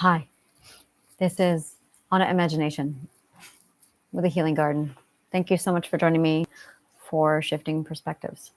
Hi, this is Anna Imagination with a Healing Garden. Thank you so much for joining me for Shifting Perspectives.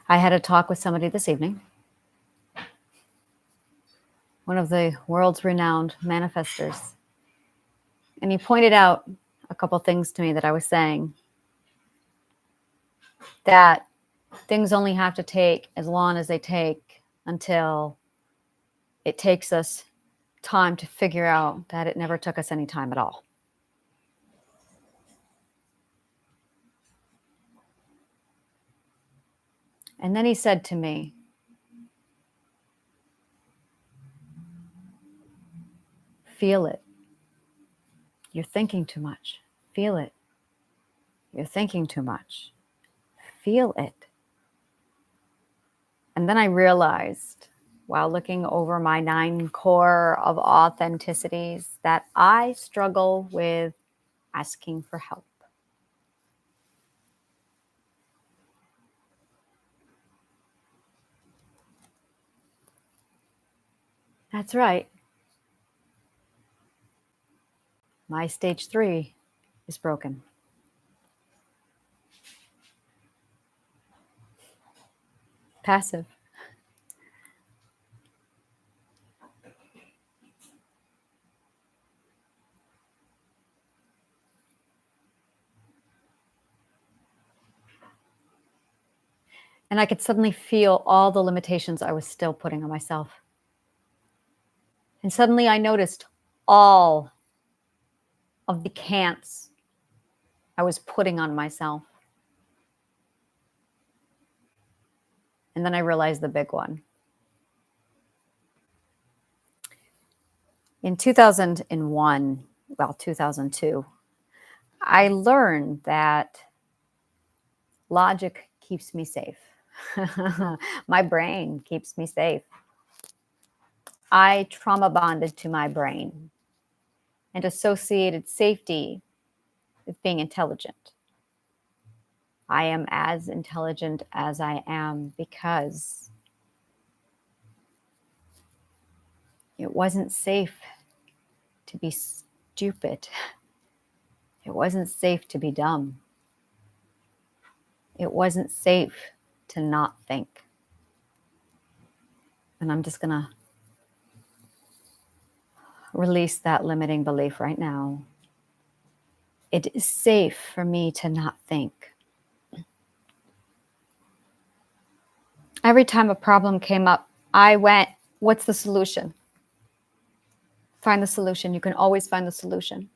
I had a talk with somebody this evening, one of the world's renowned manifestors, and he pointed out a couple things to me that I was saying, that things only have to take as long as they take until it takes us time to figure out that it never took us any time at all. And then he said to me, feel it. You're thinking too much. Feel it. You're thinking too much. Feel it. And then I realized, while looking over my 9 core of authenticities, that I struggle with asking for help. That's right. My stage 3 is broken. Passive. And I could suddenly feel all the limitations I was still putting on myself. And suddenly I noticed all of the can'ts I was putting on myself. And then I realized the big one. In 2001, 2002, I learned that logic keeps me safe. My brain keeps me safe. I trauma bonded to my brain and associated safety with being intelligent. I am as intelligent as I am because it wasn't safe to be stupid. It wasn't safe to be dumb. It wasn't safe to not think. And I'm just going to release that limiting belief right now. It is safe for me to not think. Every time a problem came up, I went, what's the solution? Find the solution. You can always find the solution.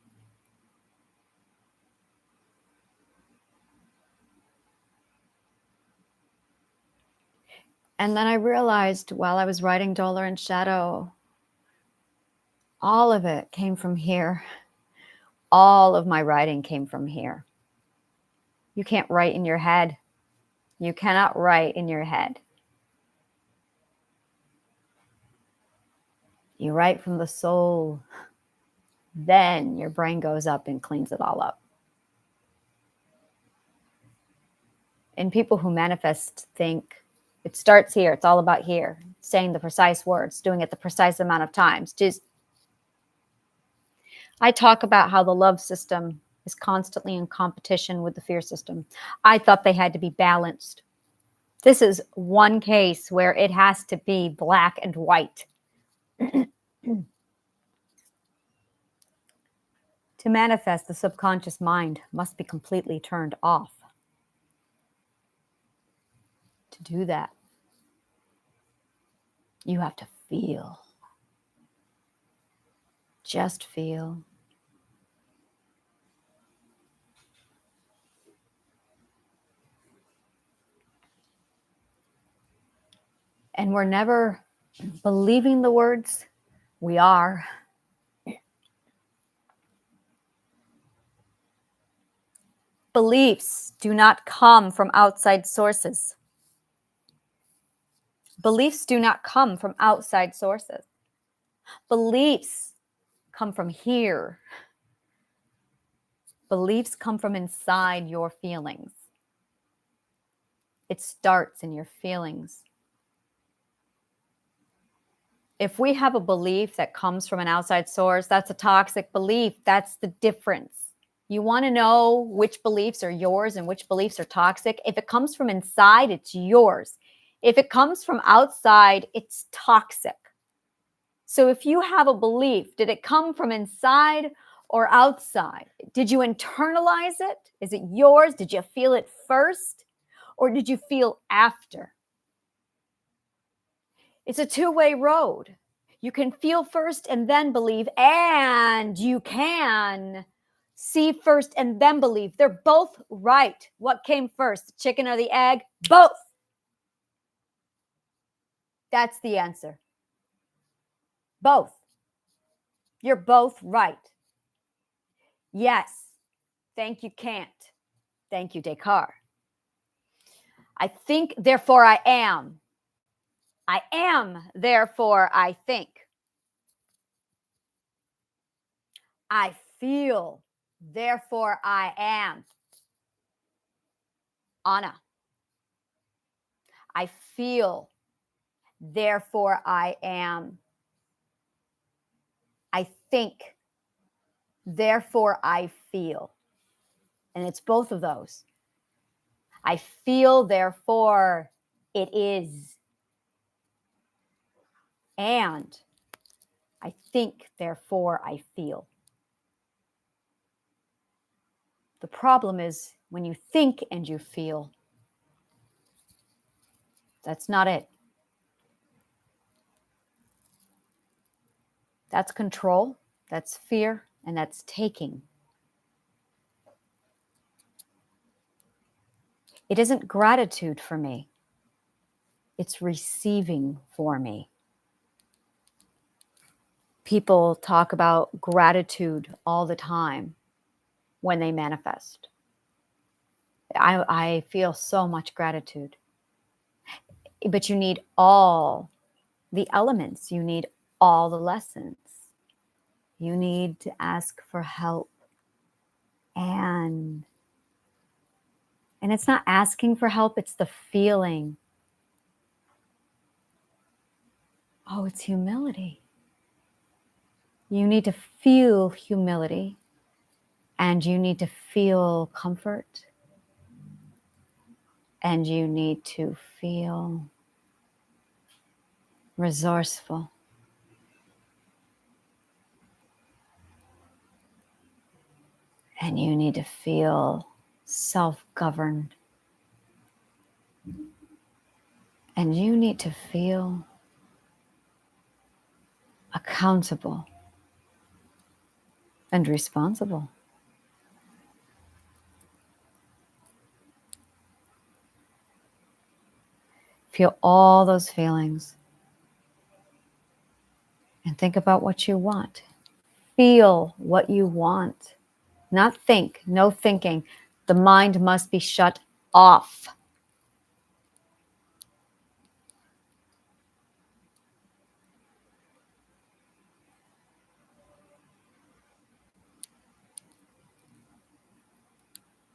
And then I realized while I was writing Dollar and Shadow, all of it came from here. All of my writing came from here. You can't write in your head. You cannot write in your head. You write from the soul. Then your brain goes up and cleans it all up. And people who manifest think it starts here. It's all about here. Saying the precise words, doing it the precise amount of times. I talk about how the love system is constantly in competition with the fear system. I thought they had to be balanced. This is one case where it has to be black and white. To manifest, the subconscious mind must be completely turned off. To do that, you have to feel. Just feel. And we're never believing the words. We are. Beliefs do not come from outside sources. Beliefs do not come from outside sources. Beliefs come from here. Beliefs come from inside your feelings. It starts in your feelings. If we have a belief that comes from an outside source, that's a toxic belief. That's the difference. You want to know which beliefs are yours and which beliefs are toxic. If it comes from inside, it's yours. If it comes from outside, it's toxic. So if you have a belief, did it come from inside or outside? Did you internalize it? Is it yours? Did you feel it first? Or did you feel after? It's a two-way road. You can feel first and then believe, and you can see first and then believe. They're both right. What came first, the chicken or the egg? Both. That's the answer. Both. You're both right. Yes. Thank you, Kant. Thank you, Descartes. I think, therefore I am. I am, therefore I think. I feel, therefore I am. Anna. I feel, therefore I am. I think, therefore I feel. And it's both of those. I feel, therefore it is. And I think, therefore I feel. The problem is when you think and you feel, that's not it. That's control, that's fear, and that's taking. It isn't gratitude for me. It's receiving for me. People talk about gratitude all the time when they manifest. I feel so much gratitude. But you need all the elements. You need all the lessons. You need to ask for help. And it's not asking for help, it's the feeling. Oh, it's humility. You need to feel humility, and you need to feel comfort, and you need to feel resourceful. And you need to feel self-governed. And you need to feel accountable and responsible. Feel all those feelings and think about what you want. Feel what you want. Not think, no thinking. The mind must be shut off.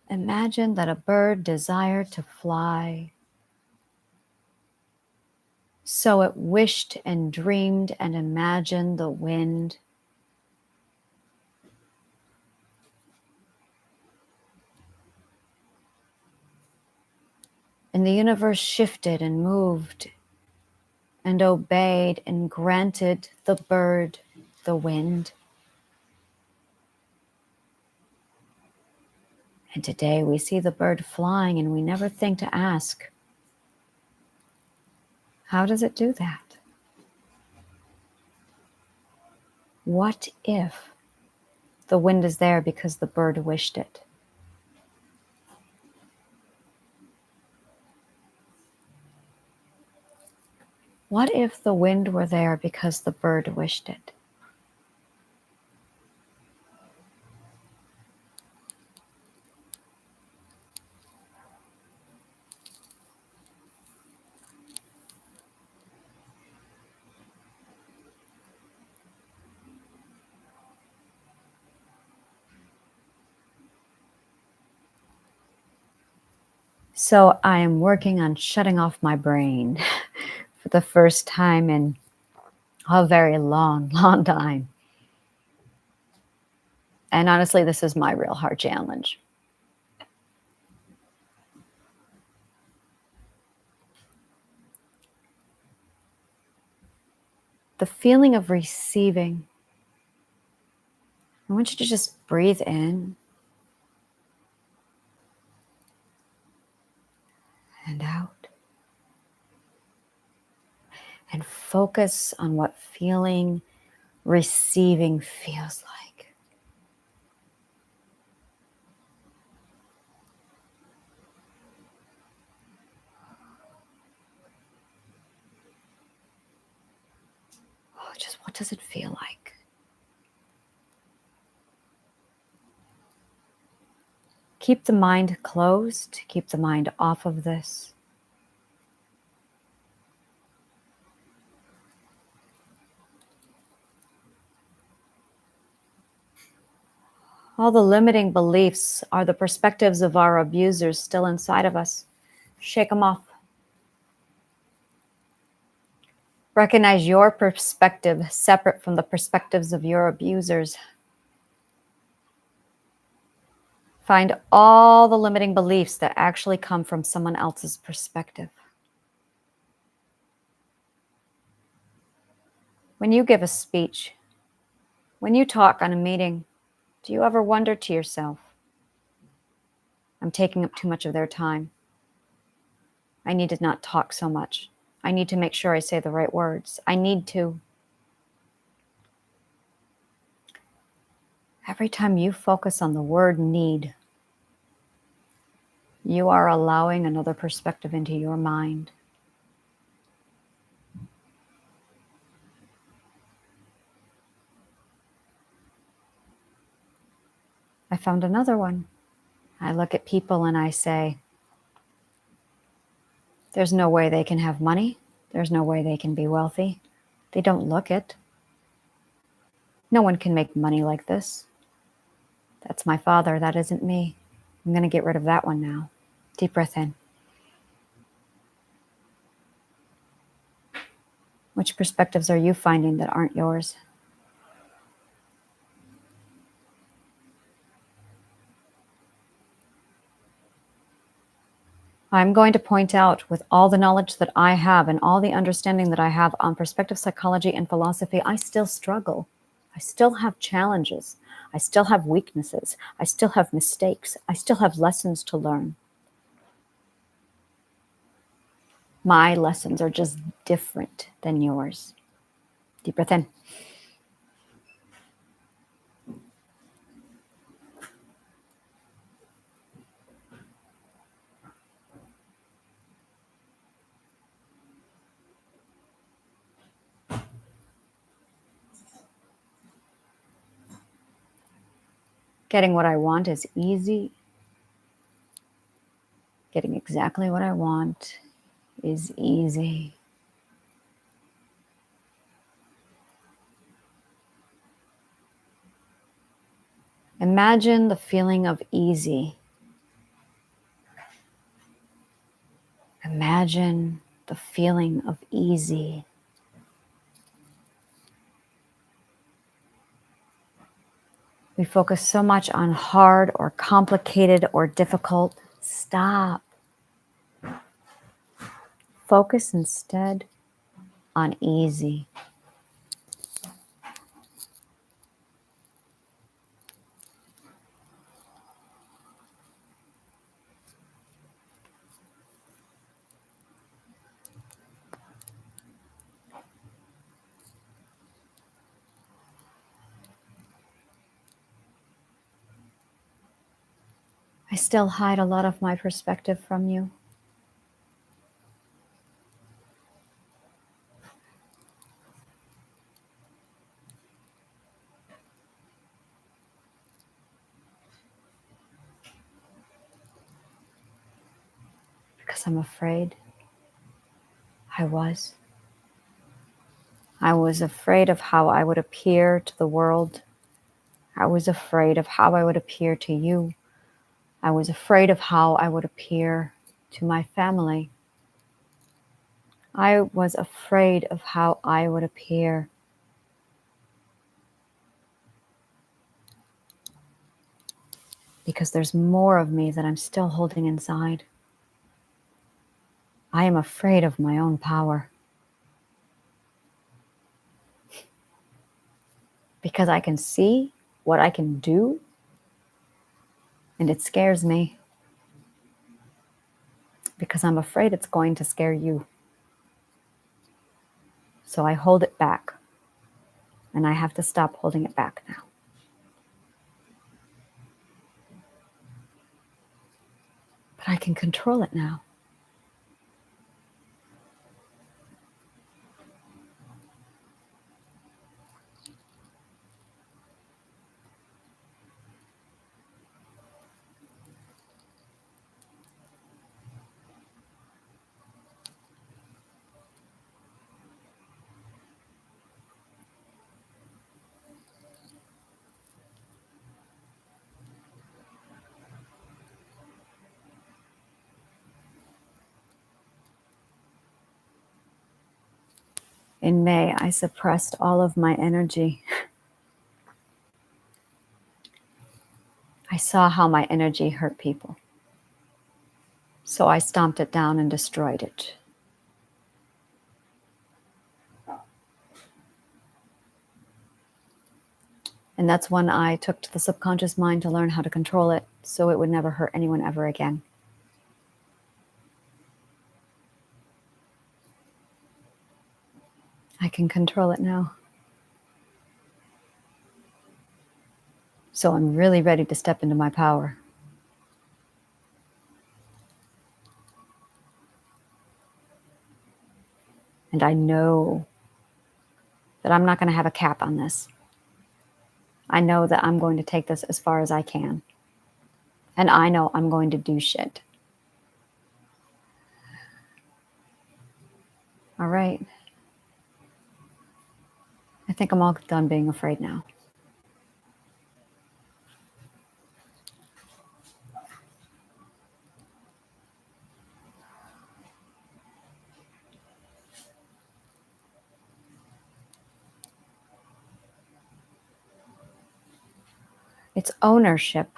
Imagine that a bird desired to fly. So it wished and dreamed and imagined the wind. And the universe shifted and moved and obeyed and granted the bird the wind. And today we see the bird flying and we never think to ask, how does it do that? What if the wind is there because the bird wished it? What if the wind were there because the bird wished it? So I am working on shutting off my brain for the first time in a very long, long time. And honestly, this is my real hard challenge. The feeling of receiving. I want you to just breathe in and out. And focus on what feeling receiving feels like. Oh, just what does it feel like? Keep the mind closed, keep the mind off of this. All the limiting beliefs are the perspectives of our abusers still inside of us. Shake them off. Recognize your perspective separate from the perspectives of your abusers. Find all the limiting beliefs that actually come from someone else's perspective. When you give a speech, when you talk on a meeting, do you ever wonder to yourself, I'm taking up too much of their time. I need to not talk so much. I need to make sure I say the right words. I need to. Every time you focus on the word need, you are allowing another perspective into your mind. I found another one. I look at people and I say, there's no way they can have money. There's no way they can be wealthy. They don't look it. No one can make money like this. That's my father. That isn't me. I'm going to get rid of that one now. Deep breath in. Which perspectives are you finding that aren't yours? I'm going to point out, with all the knowledge that I have and all the understanding that I have on perspective psychology and philosophy, I still struggle. I still have challenges. I still have weaknesses. I still have mistakes. I still have lessons to learn. My lessons are just different than yours. Deep breath in. Getting what I want is easy. Getting exactly what I want is easy. Imagine the feeling of easy. Imagine the feeling of easy. We focus so much on hard or complicated or difficult. Stop. Focus instead on easy. I still hide a lot of my perspective from you. Because I'm afraid. I was. I was afraid of how I would appear to the world. I was afraid of how I would appear to you. I was afraid of how I would appear to my family. I was afraid of how I would appear. Because there's more of me that I'm still holding inside. I am afraid of my own power. Because I can see what I can do, and it scares me. Because I'm afraid it's going to scare you. So I hold it back. And I have to stop holding it back now. But I can control it now. In May, I suppressed all of my energy. I saw how my energy hurt people. So I stomped it down and destroyed it. And that's when I took to the subconscious mind to learn how to control it so it would never hurt anyone ever again. I can control it now. So I'm really ready to step into my power. And I know that I'm not going to have a cap on this. I know that I'm going to take this as far as I can. And I know I'm going to do shit. All right. I think I'm all done being afraid now. It's ownership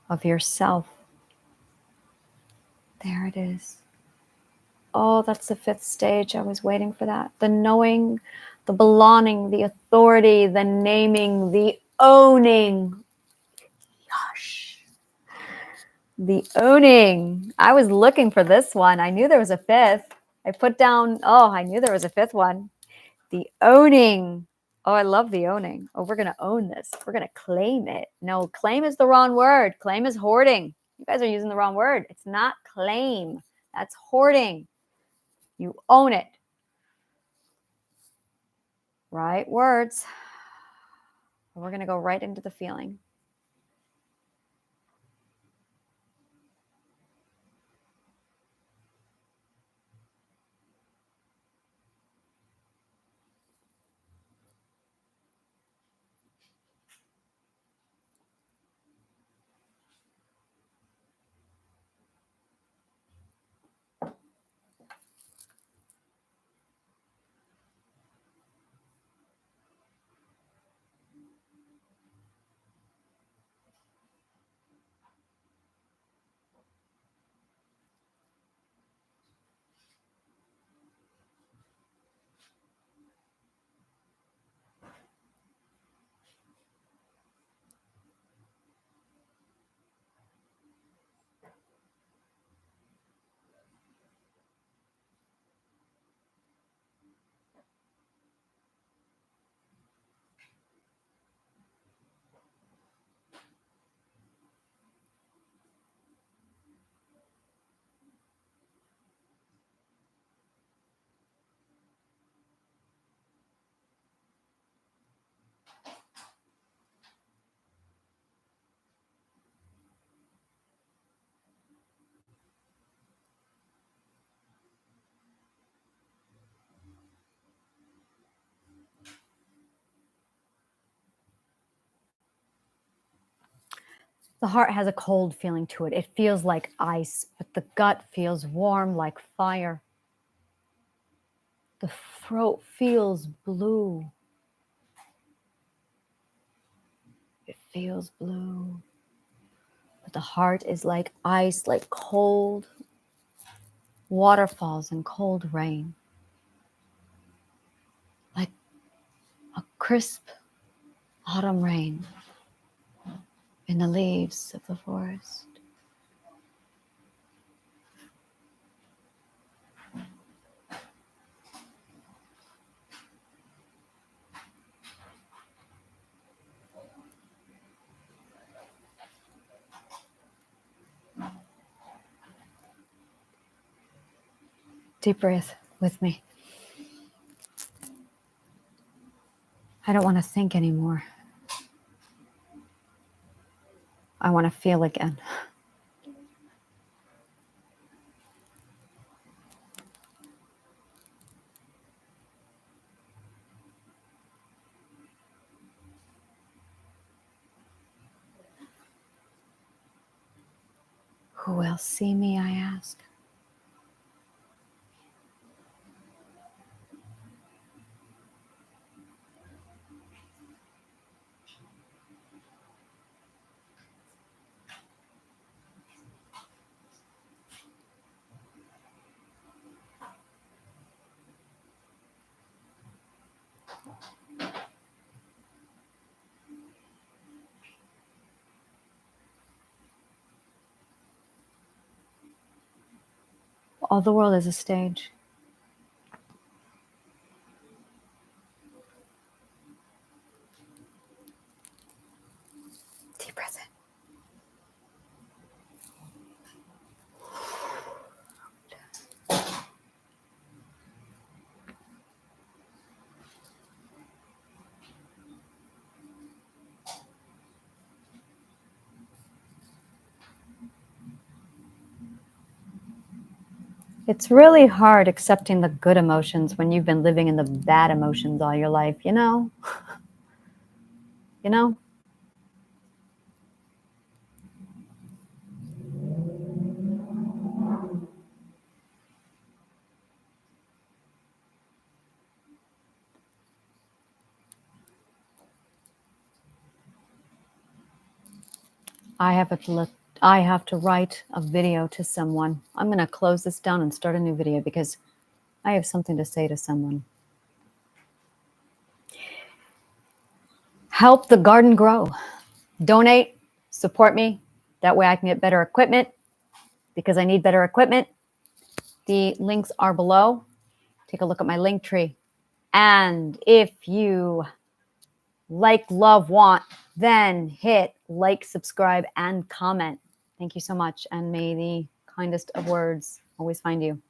of yourself. There it is. Oh, that's the 5th stage. I was waiting for that. The knowing, the belonging, the authority, the naming, the owning. Gosh. The owning. I was looking for this one. I knew there was a 5th. I put down, I knew there was a 5th one. The owning. Oh, I love the owning. Oh, we're going to own this. We're going to claim it. No, claim is the wrong word. Claim is hoarding. You guys are using the wrong word. It's not claim. That's hoarding. You own it. Right words. We're going to go right into the feeling. The heart has a cold feeling to it. It feels like ice, but the gut feels warm like fire. The throat feels blue. It feels blue. But the heart is like ice, like cold waterfalls and cold rain. Like a crisp autumn rain in the leaves of the forest. Deep breath with me. I don't want to think anymore. I want to feel again. Who will see me, I ask? All the world is a stage. Deep breath in. It's really hard accepting the good emotions when you've been living in the bad emotions all your life, you know? You know? I have to write a video to someone. I'm going to close this down and start a new video because I have something to say to someone. Help the garden grow. Donate, support me. That way I can get better equipment because I need better equipment. The links are below. Take a look at my link tree. And if you like, love, want, then hit like, subscribe, and comment. Thank you so much. And may the kindest of words always find you.